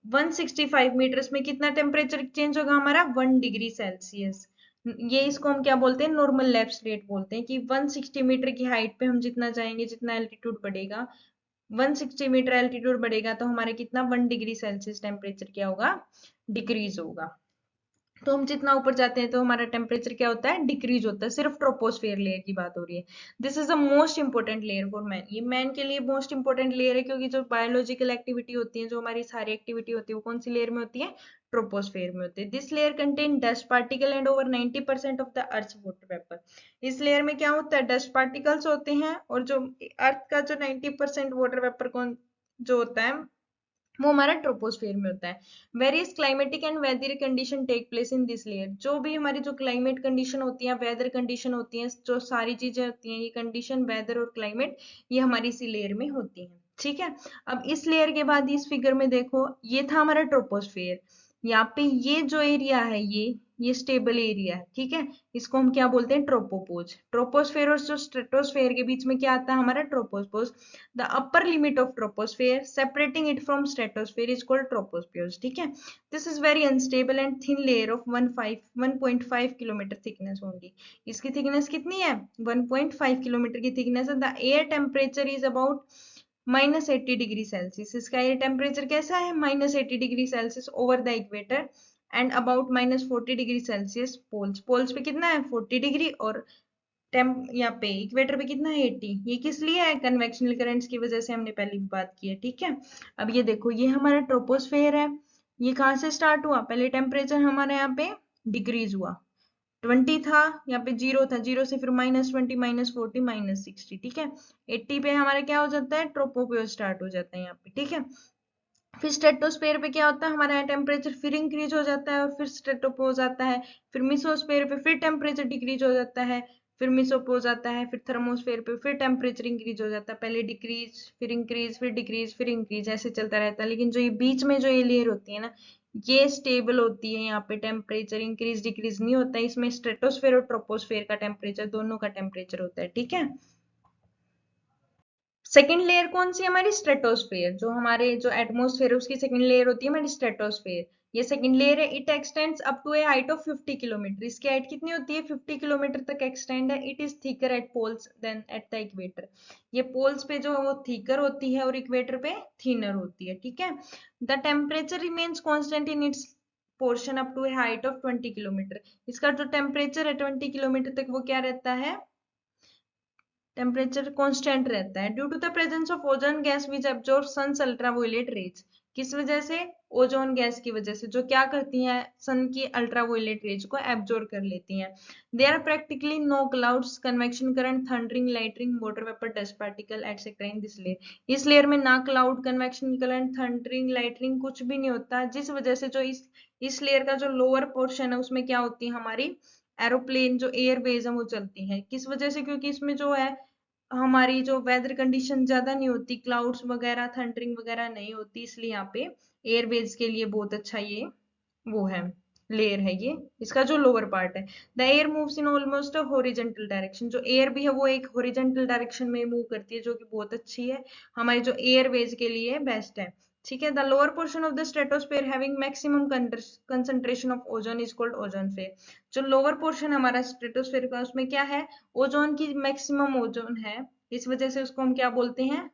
165 metres में कितना टेम्परेचर चेंज होगा हमारा, 1 डिग्री सेल्सियस। ये इसको हम क्या बोलते हैं, नॉर्मल लैप्स रेट बोलते हैं, कि 160 मीटर की हाइट पे हम जितना जाएंगे, जितना एल्टीट्यूड बढ़ेगा, 160 मीटर एल्टीट्यूड बढ़ेगा तो हमारे कितना, 1 डिग्री सेल्सियस टेम्परेचर क्या होगा, डिक्रीज होगा। तो हम जितना ऊपर जाते हैं तो हमारा टेम्परेचर क्या होता है, डिक्रीज होता है। सिर्फ ट्रोपोस्फेयर लेयर की बात हो रही है। This is the most important layer for man. ये मैन के लिए मोस्ट इंपोर्टेंट लेयर है, क्योंकि जो बायोलॉजिकल एक्टिविटी होती है, जो हमारी सारी एक्टिविटी होती है, वो कौन सी लेयर में होती है, ट्रोपोस्फेयर में होती है। This layer contain dust particle and over 90% of the earth water vapour. इस लेयर में क्या होता है, डस्ट पार्टिकल्स होते हैं, और जो अर्थ का जो 90% वाटर वेपर कौन जो होता है, वो हमारा ट्रोपोस्फेयर में होता है। Various climatic and weather condition take place in this layer. जो भी हमारी जो क्लाइमेट कंडीशन होती है, वेदर कंडीशन होती है, जो सारी चीजें होती हैं, ये कंडीशन, वेदर और क्लाइमेट, ये हमारी इसी लेयर में होती है, ठीक है। अब इस लेयर के बाद इस फिगर में देखो, ये था हमारा ट्रोपोस्फेयर। यहाँ पे ये जो एरिया है, ये स्टेबल एरिया है, ठीक है। इसको हम क्या बोलते हैं, ट्रोपोपोज। ट्रोपोस्फेयर और जो स्ट्रेटोस्फेयर के बीच में क्या आता है हमारा, ट्रोपोपोज। The upper limit of troposphere separating it from stratosphere is called troposphere, ठीक है। This is very unstable and thin layer of 1.5 kilometer thickness only. इसकी thickness कितनी है, 1.5 किलोमीटर की thickness है। The air temperature is about -80 degree Celsius. इसका air temperature कैसा है, -80 degree Celsius over the equator, and about -40 degree Celsius poles. Poles पे कितना है, 40 डिग्री, और टेम्प यहाँ पे इक्वेटर पे कितना है, 80। ये किस लिए है, कन्वेक्शनल करंट्स की वजह से, हमने पहले भी बात की है, ठीक है। अब ये देखो, ये हमारा ट्रोपोस्फेयर है। ये कहाँ से स्टार्ट हुआ, पहले टेम्परेचर हमारे यहाँ पे डिक्रीज हुआ, 20 था, यहाँ पे 0 था, 0 से फिर -20, -40, -60, ठीक है। 80 पे हमारा क्या हो जाता है, ट्रोपोस्फेयर स्टार्ट हो जाता है यहाँ पे, ठीक है। फिर स्ट्रेटोस्फेयर पे क्या होता है, हमारा टेम्परेचर फिर इंक्रीज हो जाता है और फिर स्ट्रेटोपोज आता है। फिर मिसोस्फेयर पे फिर टेम्परेचर डिक्रीज हो जाता है, फिर मिसोपोज आता है। फिर थर्मोस्फेयर पे फिर टेम्परेचर इंक्रीज हो जाता है, पहले डिक्रीज, फिर इंक्रीज, फिर डिक्रीज, फिर इंक्रीज, ऐसे चलता रहता है। लेकिन जो ये बीच में जो ये लेयर होती है ना, ये स्टेबल होती है। यहाँ पे टेम्परेचर इंक्रीज डिक्रीज नहीं होता है। इसमें स्ट्रेटोस्फेयर और ट्रोपोस्फेयर का टेम्परेचर, दोनों का टेम्परेचर होता है, ठीक है। सेकेंड लेयर कौन सी है हमारी, स्ट्रेटोस्फेयर। जो हमारे जो एटमोस्फेयर है उसकी सेकेंड लेयर होती है हमारी स्ट्रेटोस्फेयर। ये सेकेंड लेयर है। It extends up to a height of 50 kilometre. इसकी हाइट कितनी होती है, 50 किलोमीटर तक एक्सटेंड है। It is thicker at poles than at the equator. ये पोल्स पे जो है वो थिकर होती है और इक्वेटर पे थिनर होती है, ठीक है। The temperature remains constant in its portion up to a height of 20 kilometre. इसका जो टेम्परेचर है 20 किलोमीटर तक वो क्या रहता है, टेम्परेचर कांस्टेंट रहता है। Due to the presence of ozone gas which absorb sun's ultraviolet rays. किस वजह से, ओजोन गैस की वजह से, जो क्या करती हैं, सन की अल्ट्रावायलेट रेज को एब्जॉर्ब कर लेती हैं। There are practically no clouds, convection current, thundering, lightning, water vapour, dust particle etcetera in this layer. इस लेयर में ना cloud, convection current, thundering, lightning कुछ भी नहीं होता, जिस वजह से जो इस लेयर का जो लोअर पोर्शन है उसमें क्या होती है, हमारी एरोप्लेन जो एयरवेज है वो चलती है। किस वजह से? क्योंकि इसमें जो है हमारी जो वेदर कंडीशन ज्यादा नहीं होती, क्लाउड्स वगैरह, थंडरिंग वगैरह नहीं होती, इसलिए यहाँ पे एयरवेज के लिए बहुत अच्छा ये वो है, लेयर है ये, इसका जो लोअर पार्ट है। The air moves in almost horizontal direction, जो एयर भी है वो एक हॉरिजॉन्टल डायरेक्शन में मूव करती है, जो कि बहुत अच्छी है, हमारी जो एयरवेज के लिए बेस्ट है। ठीक है। The lower portion of the stratosphere having maximum concentration of ozone is called ozone fair. जो लोअर पोर्शन हमारा स्ट्रेटोस्फेयर का, उसमें क्या है, ओजोन की मैक्सिमम ओजोन है, इस वजह से उसको हम क्या बोलते हैं,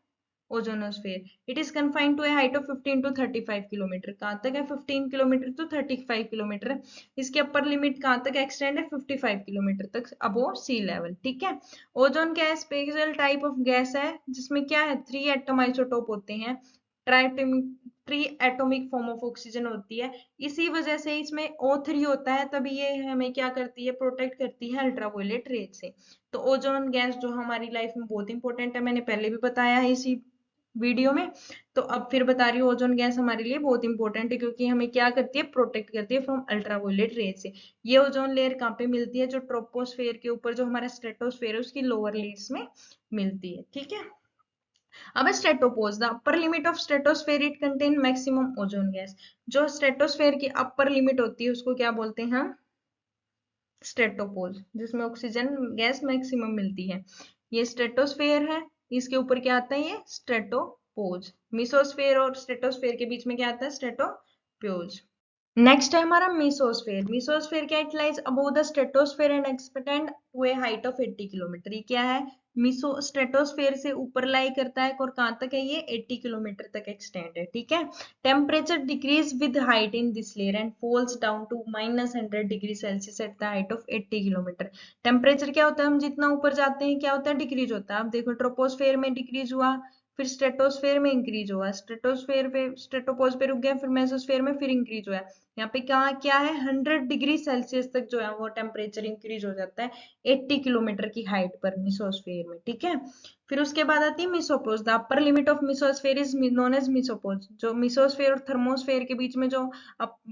ozonosphere. It is confined to a height of 15 to 35 kilometre. कहाँ तक है? 15 किलोमीटर टू 35 किलोमीटर। इसकी अपर लिमिट कहाँ तक एक्सटेंड है? 55 किलोमीटर तक अबोव सी लेवल। ठीक है। ओजोन क्या है? स्पेशल टाइप ऑफ गैस है, जिसमें क्या है, 3 एटम आइसोटोप होते हैं, tree atomic form of oxygen होती है। इसी वजह से इसमें O3 होता है, तभी ये हमें क्या करती है, प्रोटेक्ट करती है अल्ट्रावायलेट रेज से। तो ओजोन गैस जो हमारी लाइफ में बहुत इंपॉर्टेंट है, मैंने पहले भी बताया है इसी वीडियो में, तो अब फिर बता रही हूँ, ओजोन गैस हमारे लिए बहुत इंपॉर्टेंट है, क्योंकि हमें क्या करती है, प्रोटेक्ट करती है फ्रॉम अल्ट्रावायलेट रेज से। ये ओजोन लेयर कहाँ पे मिलती है? जो ट्रोपोस्फेयर के ऊपर, जो हमारा स्ट्रेटोस्फेयर है उसकी लोअर लेयर्स में मिलती है। ठीक है। अब stratopause, the upper limit of stratosphere it contain maximum ozone gas. जो स्ट्रेटोस्फेयर की अपर लिमिट होती है उसको क्या बोलते हैं हम? स्ट्रेटोपोज, जिसमें ऑक्सीजन गैस मैक्सिमम मिलती है, ये स्ट्रेटोस्फेयर है। इसके ऊपर क्या आता है? ये स्ट्रेटोपोज। मिसोस्फेयर और स्ट्रेटोस्फेयर के बीच में क्या आता है? स्ट्रेटोपोज। नेक्स्ट है हमारा मीसोस्फेयर। मीसोस्फेयर क्या? It lies above the stratosphere and extend to a height of 80 kilometre. ये क्या है? मीसो स्ट्रेटोस्फेयर से ऊपर लाई करता है, और कहाँ तक है ये? 80 किलोमीटर तक एक्सटेंड है। ठीक है। Temperature decrease with height in this layer and falls down to -100 degree Celsius at the height of 80 kilometre. Temperature क्या होता है, हम जितना ऊपर जाते हैं क्या होता है? डिक्रीज होता है। अब देखो, ट्रोपोस्फेयर में डिक्रीज हुआ, फिर स्ट्रेटोस्फेयर में इंक्रीज हुआ, स्ट्रेटोस्फेयर पे, स्ट्रेटोपोज पे रुक गया, फिर मेसोस्फेयर में फिर इंक्रीज हुआ। यहाँ पे क्या है, 100 डिग्री सेल्सियस तक जो है वो टेम्परेचर इंक्रीज हो जाता है 80 किलोमीटर की हाइट पर मिसोस्फेयर में। ठीक है। फिर उसके बाद आती है mesopause. The upper limit of mesosphere is known as mesopause. जो मिसोस्फेयर और थर्मोस्फेयर के बीच में जो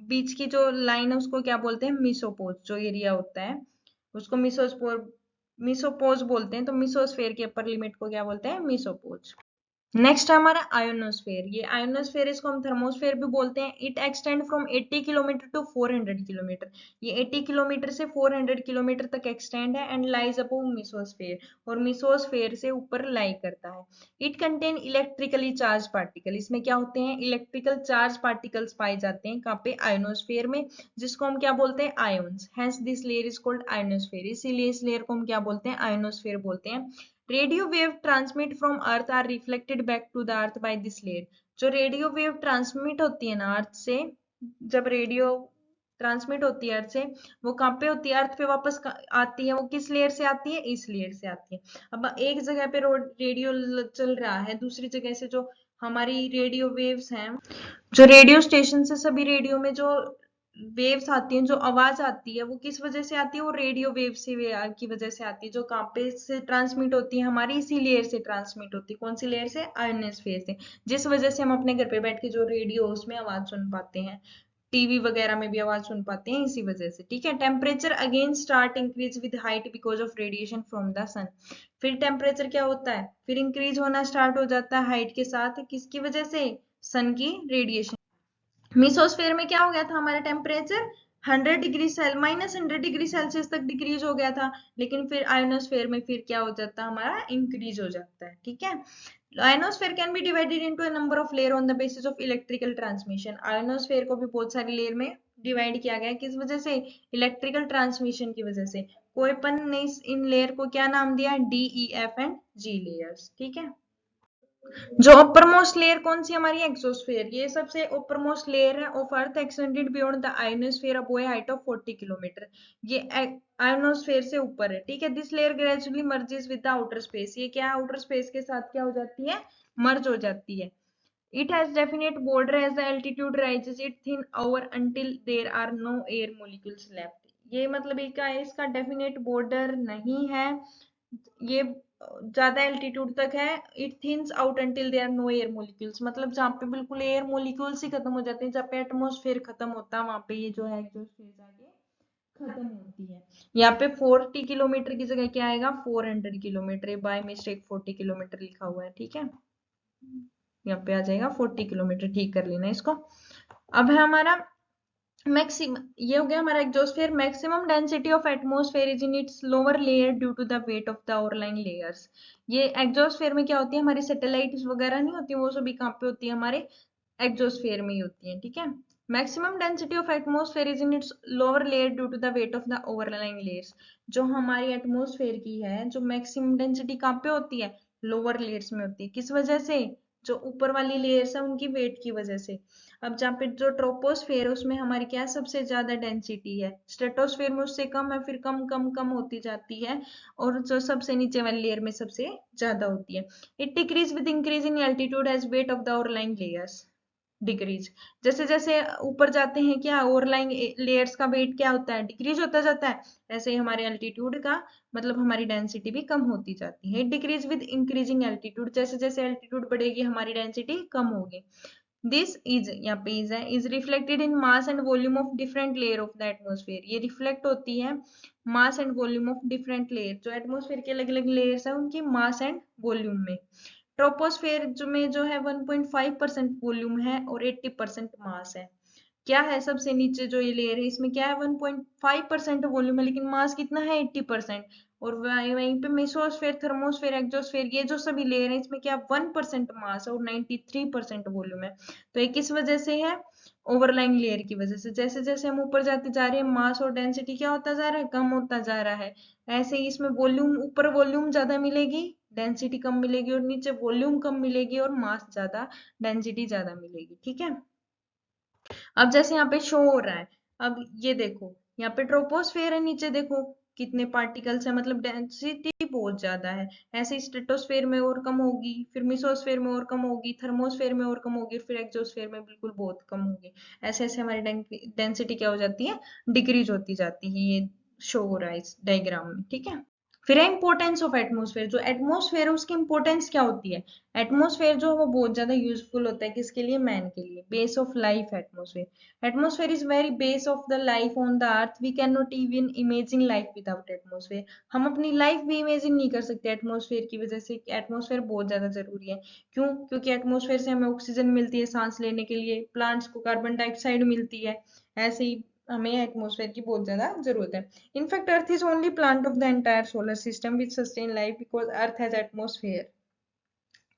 बीच की जो लाइन है उसको क्या बोलते हैं? मिसोपोज। जो एरिया होता है उसको मिसोपोज बोलते हैं। तो मिसोस्फेयर की अपर लिमिट को क्या बोलते हैं? मिसोपोज। नेक्स्ट है हमारा आयोनोस्फेयर। ये आयोनोस्फेयर, इसको हम थर्मोस्फेयर भी बोलते हैं। It extend from 80 kilometre to 400 kilometre. ये 80 किलोमीटर से 400 किलोमीटर तक एक्सटेंड है एंड लाइज अबव मिसोस्फेयर, और मिसोस्फेयर से ऊपर लाई करता है। It contain electrically charge particle. इसमें क्या होते हैं? इलेक्ट्रिकल चार्ज पार्टिकल्स पाए जाते हैं। कहाँ पे? आयोनोस्फेयर में, जिसको हम क्या बोलते हैं? Ions. Hence this layer is called ionosphere. इसीलिए इस लेयर को हम क्या बोलते हैं? आयोनोस्फेयर बोलते हैं। Radio wave transmit from earth are reflected back to the earth by this layer. जो रेडियो वेव ट्रांसमिट होती है ना अर्थ से, जब रेडियो ट्रांसमिट होती है अर्थ से, वो कहाँ पे होती है? अर्थ पे वापस आती है। वो किस लेयर से आती है? इस लेयर से आती है। अब एक जगह पे रेडियो चल रहा है, दूसरी जगह से जो हमारी रेडियो वेव्स हैं, जो रेडियो स्टेशन से सभी रेडियो में जो वेव्स आती हैं, जो आवाज आती है, वो किस वजह से आती है? वो रेडियो वेव से की वजह से आती है, जो कहाँ पे से ट्रांसमिट होती है? हमारी इसी लेयर से ट्रांसमिट होती है। कौन सी लेयर से? आयोनोस्फेयर से। जिस वजह से हम अपने घर पे बैठ के जो रेडियो उसमें आवाज सुन पाते हैं, टीवी वगैरह में भी आवाज सुन पाते हैं इसी वजह से। ठीक है। Temperature again start increase with height because of radiation from the sun. फिर टेम्परेचर क्या होता है? फिर इंक्रीज होना स्टार्ट हो जाता है हाइट के साथ। किसकी वजह से? सन की रेडिएशन। मिसोस्फेयर में क्या हो गया था? हमारा टेम्परेचर 100 डिग्री सेल्सियस तक डिक्रीज हो गया था, लेकिन फिर आयोनोस्फेयर में फिर क्या हो जाता है? हमारा इंक्रीज हो जाता है। ठीक है। Ionosphere can be divided into a number of layer on the basis of electrical transmission. Ionosphere को भी बहुत सारी लेयर में डिवाइड किया गया है। किस वजह से? इलेक्ट्रिकल ट्रांसमिशन की वजह से। कोईपन ने इन लेयर को क्या नाम दिया? D, E, F and G layers. ठीक है। जो अपर मोस्ट लेयर कौन सी? हमारी एक्सोस्फेयर। ये सबसे अपर मोस्ट लेयर है of earth extended beyond the ionosphere above A height of 40 kilometre. ये आयोनोस्फेयर से ऊपर है। ठीक है। This layer gradually merges with the outer space. ये क्या? आउटर स्पेस के साथ क्या हो जाती है? मर्ज हो जाती है। It has definite border as the altitude rises, it thin over until there are no air molecules left. ये मतलब क्या है, इसका डेफिनेट बॉर्डर नहीं है, ये ज्यादा एल्टीट्यूड तक है। It thins out until there no air molecules, मतलब जहाँ पे बिल्कुल एयर मोलिक्यूल्स ही खत्म हो जाते हैं, जहाँ पे एटमोस्फेयर खत्म होता है, वहां पे ये जो है एग्जॉस्ट आगे खत्म होती है। यहाँ पे 40 किलोमीटर की जगह क्या आएगा, 400 किलोमीटर, बाय मिस्टेक 40 किलोमीटर लिखा हुआ है, ठीक है, यहाँ पे आ जाएगा 40 किलोमीटर, ठीक कर लेना इसको। अब है हमारा मैक्सिमम, ये हो गया हमारा exosphere. Maximum density of atmosphere is in its lower layer due to the weight of the overlying layers. ये एग्जोस्फेयर में क्या होती है, हमारी सैटेलाइट्स वगैरह नहीं होती, वो सभी कहाँ पे होती है, हमारे एग्जोस्फेयर में ही होती है, ठीक है। Maximum density of atmosphere is in its lower layer due to the weight of the overlying layers. जो हमारी एटमोस्फेयर की है, जो मैक्सिमम डेंसिटी कहाँ पे होती है, लोअर लेयर्स में होती है। किस वजह से, जो ऊपर वाली लेयर्स है उनकी वेट की वजह से। अब जहाँ पे जो ट्रोपोस्फेयर है उसमें हमारी क्या है, सबसे ज्यादा डेंसिटी है। स्ट्रेटोस्फेयर में उससे कम है, फिर कम कम कम होती जाती है, और जो सबसे नीचे वाली लेयर में सबसे ज्यादा होती है। It decrease with increase in altitude as weight of the overlying layers decrease. जैसे जैसे ऊपर जाते हैं, क्या ओवरलाइंग लेयर्स का वेट क्या होता है, डिक्रीज होता जाता है। ऐसे ही हमारे एल्टीट्यूड का मतलब हमारी डेंसिटी भी कम होती जाती है। डिक्रीज विद इंक्रीजिंग एल्टीट्यूड, जैसे जैसे एल्टीट्यूड बढ़ेगी हमारी डेंसिटी कम होगी। दिस इज, यहाँ पे इज है, is reflected in mass and volume of different layer of the atmosphere. ये रिफ्लेक्ट होती है mass and volume of different layer, जो एटमोस्फेयर के अलग अलग लेयर्स है उनकी मास एंड वॉल्यूम में। ट्रोपोस्फेयर जो में जो है 1.5% वॉल्यूम है और 80% मास है। क्या है, सबसे नीचे जो ये लेयर है इसमें क्या है, 1.5% वॉल्यूम है, लेकिन मास कितना है, 80%। और वहीं पे मेसोस्फेयर, थर्मोस्फेयर, एक्सोस्फेयर, ये जो सभी लेयर है इसमें क्या 1% मास है और 93% वॉल्यूम है। तो ये किस वजह से है, ओवरलाइंग लेयर की वजह से। जैसे जैसे हम ऊपर जाते जा रहे हैं, मास और डेंसिटी क्या होता जा रहा है, कम होता जा रहा है। ऐसे ही इसमें वॉल्यूम, ऊपर वॉल्यूम ज्यादा मिलेगी, डेंसिटी कम मिलेगी, और नीचे वॉल्यूम कम मिलेगी और मास ज्यादा, डेंसिटी ज्यादा मिलेगी, ठीक है। अब जैसे यहाँ पे शो हो रहा है, अब ये देखो, यहाँ पे ट्रोपोस्फेयर है, नीचे देखो कितने पार्टिकल्स है, मतलब डेंसिटी बहुत ज्यादा है। ऐसे ही स्ट्रेटोस्फेयर में और कम होगी, फिर मिसोस्फेयर में और कम होगी, थर्मोस्फेयर में और कम होगी, फिर एक्सोस्फेयर में बिल्कुल बहुत कम होगी। ऐसे ऐसे हमारी डेंसिटी क्या हो जाती है, डिक्रीज होती जाती है। ये शो हो रहा है इस डायग्राम में, ठीक है। फिर है इंपॉर्टेंस ऑफ एटमोस्फेयर। जो एटमोस्फेयर है उसकी इंपॉर्टेंस क्या होती है, एटमोस्फेयर जो है वो बहुत ज्यादा यूजफुल होता है, किसके लिए, मैन के लिए। Base of life atmosphere, atmosphere is very base of the life on the earth. We can not even imagine life without atmosphere. हम अपनी लाइफ भी इमेजिन नहीं कर सकते एटमोस्फेयर की वजह से। एटमोस्फेयर बहुत ज्यादा जरूरी है। क्यों, क्योंकि एटमोस्फेयर से हमें ऑक्सीजन मिलती है सांस लेने के लिए, प्लांट्स को कार्बन डाइऑक्साइड मिलती है। ऐसे ही हमें एटमोस्फेयर की बहुत ज्यादा जरूरत है। In fact, Earth is only plant of the entire solar system which sustain life because Earth has atmosphere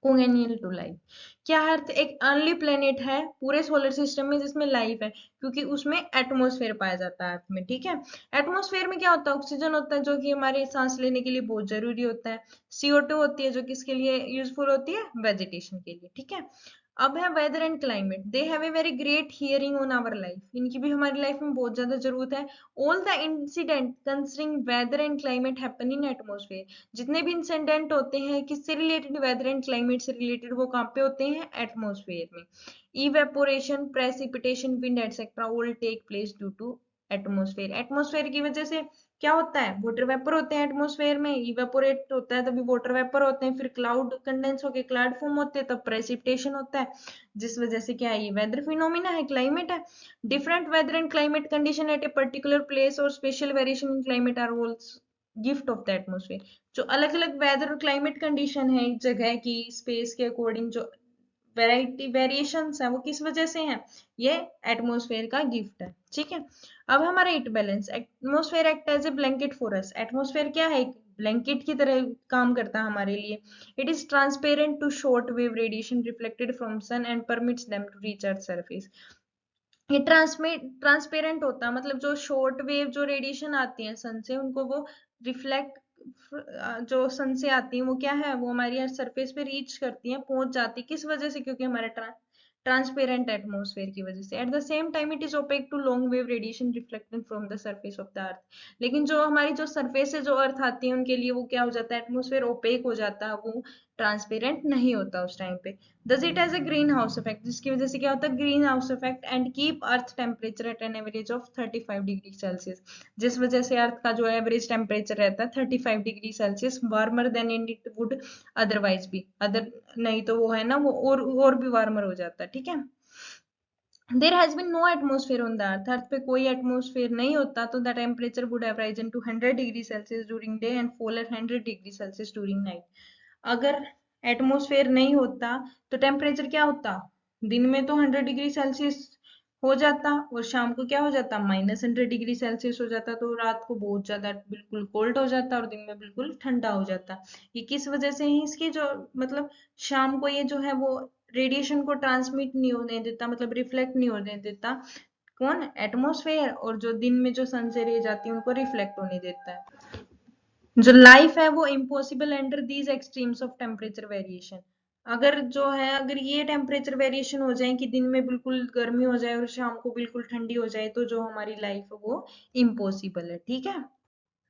congenial to life। क्या अर्थ एक अर्ली प्लेनेट है पूरे सोलर सिस्टम में जिसमें लाइफ है, क्योंकि उसमें एटमोस्फेयर पाया जाता है अर्थ में, ठीक है। एटमोस्फेयर में क्या होता है, ऑक्सीजन होता है जो कि हमारे सांस लेने के लिए बहुत जरूरी होता है। CO2 होती है जो किसके लिए यूजफुल होती है, वेजिटेशन के लिए, ठीक है। अब है weather and climate, they have a very great hearing on our life. इनकी भी हमारी लाइफ में बहुत ज्यादा जरूरत है। All the incident concerning weather and climate happen in atmosphere. जितने भी इंसिडेंट होते हैं किससे रिलेटेड, वेदर एंड क्लाइमेट से रिलेटेड, वो कहाँ पे होते हैं, एटमोस्फेयर में। Evaporation, precipitation, wind etcetera all take place due to atmosphere. Atmosphere की वजह से क्या होता है, वाटर वेपर होते हैं एटमोस्फेयर में, इवेपोरेट होता है तभी वाटर वेपर होते हैं, फिर क्लाउड कंडेंस होकर क्लाउड फॉर्म होते हैं, तब प्रेसिपिटेशन होता है, जिस वजह से क्या है, ये वेदर फिनोमिना है, क्लाइमेट है। Different weather and climate condition at a particular place और special variation in climate are also gift of the atmosphere. जो अलग अलग वेदर और क्लाइमेट कंडीशन है एक जगह की, स्पेस के अकॉर्डिंग जो वेराइटी वेरिएशंस है, वो किस वजह से हैं, ये एटमोस्फेयर का गिफ्ट है, ठीक है। अब हमारा heat balance, atmosphere act as a blanket for us. Atmosphere क्या है, एक ब्लैंकेट की तरह काम करता है हमारे लिए। It is transparent to short wave radiation reflected from sun and permits them to reach earth surface. ये ट्रांसपेरेंट होता है, मतलब जो शॉर्ट वेव जो रेडिएशन आती है सन से, उनको वो रिफ्लेक्ट, जो सन से आती है वो क्या है, वो हमारी सरफेस पे रीच करती है, पहुंच जाती है। किस वजह से, क्योंकि हमारा ट्रांसपेरेंट एटमोस्फेयर की वजह से। At the same time it is opaque to long wave radiation reflected from the surface of the earth. लेकिन जो हमारी जो सरफेस है, जो अर्थ आती है, उनके लिए वो क्या हो जाता है, एटमोस्फेयर ओपेक हो जाता है, वो ट्रांसपेरेंट नहीं होता उस टाइम पे। Does it has a green house effect, जिसकी वजह से क्या होता है green house effect, and keep earth temperature at an average of 35 degree Celsius, जिस वजह से अर्थ का जो एवरेज टेम्परेचर रहता है 35 degree Celsius, warmer than it would otherwise भी, अदर नहीं तो वो है ना वो और भी वार्मर हो जाता है, ठीक है। There has been no atmosphere on the earth, earth पे कोई एटमोस्फेयर नहीं होता, तो the temperature would have risen to 100 degree Celsius during day and fall 100 degree Celsius during night. अगर एटमोस्फेयर नहीं होता तो टेम्परेचर क्या होता, दिन में तो 100 डिग्री सेल्सियस हो जाता और शाम को क्या हो जाता -100 डिग्री सेल्सियस हो जाता, तो रात को बहुत ज्यादा बिल्कुल कोल्ड हो जाता और दिन में बिल्कुल ठंडा हो जाता। ये किस वजह से है, इसकी जो मतलब शाम को ये जो है वो रेडिएशन को ट्रांसमिट नहीं होने देता, मतलब रिफ्लेक्ट नहीं होने देता, कौन, एटमोस्फेयर, और जो दिन में जो सन से रेज आती है उनको रिफ्लेक्ट होने देता है। जो लाइफ है वो impossible under these extremes of temperature variation. अगर जो है अगर ये टेम्परेचर वेरिएशन हो जाए कि दिन में बिल्कुल गर्मी हो जाए और शाम को बिल्कुल ठंडी हो जाए, तो जो हमारी लाइफ है वो इम्पॉसिबल है, ठीक है।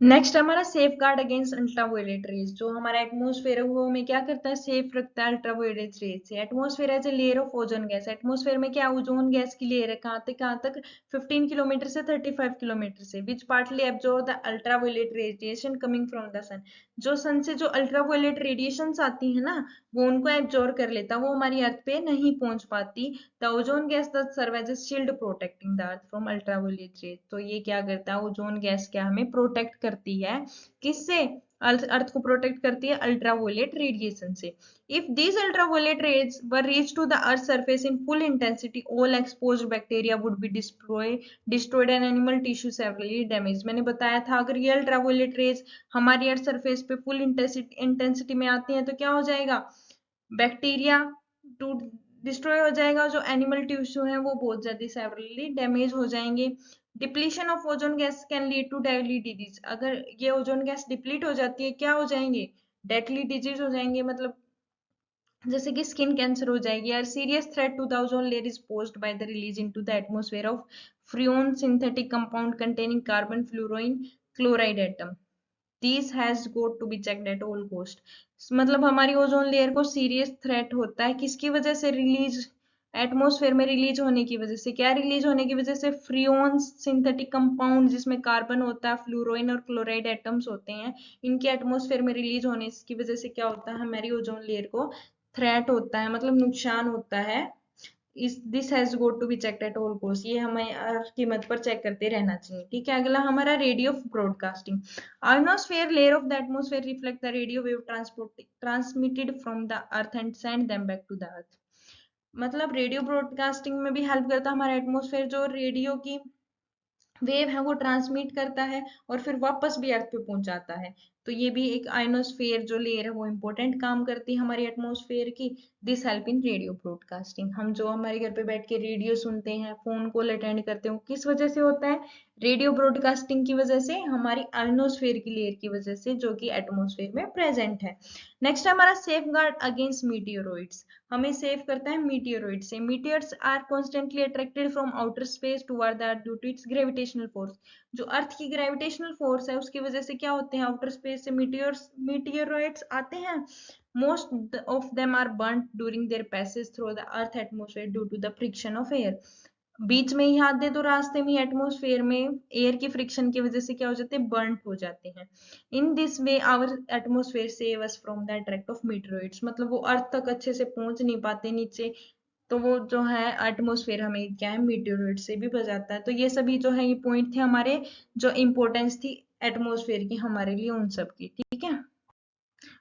नेक्स्ट हमारा safeguard against ultraviolet rays, जो हमारा एटमोस्फेयर है वो हमें क्या करता है, सेफ रखता है अल्ट्रावायलेट रेज से। Atmosphere as a layer of ozone gas, atmosphere में क्या ओजोन गैस की लेयर है, कहाँ तक 15 किलोमीटर से 35 किलोमीटर से, which partly absorb the ultraviolet radiation coming from the sun, जो सन से जो अल्ट्रावायलेट रेडिएशन आती है ना वो उनको एब्जॉर्ब कर लेता, वो हमारी अर्थ पे नहीं पहुंच पाती। The ozone gas the serve as a shield protecting the earth from ultraviolet rays, तो ये क्या करता है, ओजोन गैस क्या हमें प्रोटेक्ट करती है, किससे, अर्थ को प्रोटेक्ट करती है अल्ट्रावायलेट रेडिएशन से। If these ultraviolet rays were reached to the earth's surface in full intensity, all exposed bacteria would be destroyed and animal tissue severely damaged। मैंने बताया था अगर ये अल्ट्रावायलेट रेज हमारी अर्थ सरफेस पे फुल इंटेंसिटी में आती हैं तो क्या हो जाएगा, बैक्टीरिया टू डिस्ट्रॉय हो जाएगा, जो एनिमल टिश्यू है वो बहुत ज्यादा सेवरली डैमेज हो जाएंगे। Depletion of ozone gas can lead to deadly disease, अगर ये ओजोन गैस डिप्लीट हो जाती है क्या हो जाएंगे, डेडली डिजीज हो जाएंगे, मतलब जैसे कि स्किन कैंसर हो जाएगी। यार serious threat to the ozone layer is posed by the release into the atmosphere of freon synthetic compound containing carbon fluorine chloride atom, this has got to be checked at all cost. मतलब हमारी ozone layer को serious threat होता है, किसकी वजह से, release atmosphere में release होने की वजह से, क्या रिलीज होने की वजह से, फ्रियोन सिंथेटिक कंपाउंड जिसमें कार्बन होता है, फ्लोरीन और क्लोराइड एटम्स होते हैं, इनके एटमॉस्फेयर में रिलीज होने की वजह से क्या होता है, हमारी ओजोन लेयर को थ्रेट होता है, मतलब नुकसान होता है। इस this has got to be checked at all cost, ये हमें हर कीमत पर चेक करते रहना चाहिए, ठीक है। अगला हमारा radio broadcasting, ionosphere layer of the atmosphere reflect the radio wave transmitted from the earth and send them back to the earth। मतलब रेडियो ब्रॉडकास्टिंग में भी हेल्प करता है हमारा एटमॉस्फेयर, जो रेडियो की वेव है वो ट्रांसमिट करता है और फिर वापस भी अर्थ पे पहुंचाता है, तो ये भी एक आयनोस्फेयर जो लेयर है वो इंपॉर्टेंट काम करती है हमारी एटमॉस्फेयर की। This help in radio broadcasting, हम जो हमारे घर पे बैठ के रेडियो सुनते हैं, फोन कॉल अटेंड करते हैं, किस वजह से होता है, रेडियो ब्रॉडकास्टिंग की वजह से, हमारी आयनोस्फेयर की लेयर की वजह से जो कि एटमॉस्फेयर में प्रेजेंट है। नेक्स्ट हमारा सेफ गार्ड अगेंस्ट मीटियोरॉइड्स, हमें सेव करता है मीटियोरॉइड से। Meteors are constantly attracted from outer space toward the earth due to its gravitational force, जो अर्थ की ग्रेविटेशनल फोर्स है उसकी वजह से क्या होते हैं, आउटर स्पेस से मीटियोरॉइड्स आते हैं। Most of them are burnt during their passage through the earth atmosphere due to the friction of air, बीच में ही आते तो रास्ते में एटमॉस्फेयर में एयर की फ्रिक्शन की वजह से क्या हो जाते हैं, बर्न हो जाते हैं। In this way our atmosphere save us from the attract of meteoroids, मतलब वो अर्थ तक अच्छे से पहुंच नहीं पाते नीचे, तो वो जो है एटमॉस्फेयर हमें क्या है मीटरोइड से भी बचाता है। तो ये सभी जो है ये पॉइंट थे हमारे, जो इंपॉर्टेंस थी एटमॉस्फेयर की हमारे लिए उन सब की, ठीक है।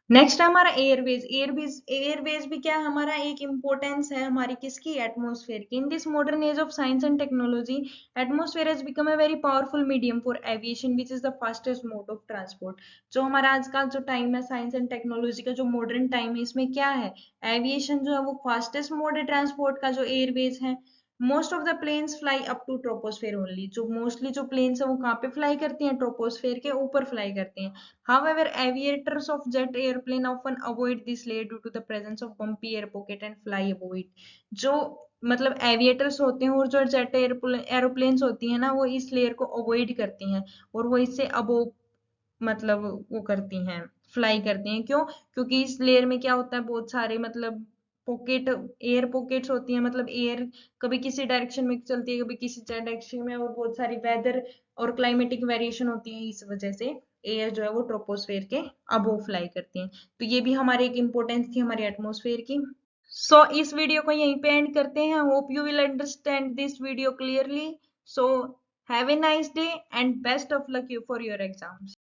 नेक्स्ट है हमारा एयरवेज, एयरवेज भी क्या है, हमारा एक इंपॉर्टेंस है हमारी किसकी, एटमॉस्फेयर की। In this modern age of science and technology atmosphere has become a very powerful medium for aviation which is the fastest mode of transport. जो हमारा आज का जो टाइम है साइंस एंड टेक्नोलॉजी का जो मॉडर्न टाइम है, इसमें क्या है, एविएशन जो है वो फास्टेस्ट मोड है ट्रांसपोर्ट का, जो एयरवेज है। Most of the planes fly up to troposphere only, जो मोस्टली जो प्लेन्स है वो कहाँ पे फ्लाई करती हैं, ट्रोपोस्फेयर के ऊपर फ्लाई करती हैं। However, aviators of jet airplane often avoid this layer due to the presence of bumpy air pocket and fly above it। जो मतलब एविएटर्स होते हैं और जो जेट एरोप्लेन्स होती हैं ना वो इस लेयर को अवॉइड करती हैं और वो इससे अबोव मतलब वो करती हैं, फ्लाई करती हैं। क्यों? क्योंकि इस लेयर में क्या होता है, बहुत सारे मतलब पॉकेट, एयर पॉकेट्स होती हैं, मतलब एयर कभी किसी डायरेक्शन में चलती है, कभी किसी डायरेक्शन में, और बहुत सारी वेदर और क्लाइमेटिक वेरिएशन होती है, इस वजह से एयर जो है वो ट्रोपोस्फेयर के अबोव फ्लाई करती है। तो ये भी हमारी एक इम्पोर्टेंस थी हमारे एटमॉस्फेयर की। सो इस वीडियो को यहीं पे एंड करते हैं। Hope you will understand this video clearly. So have a nice day and best of luck you for your exams.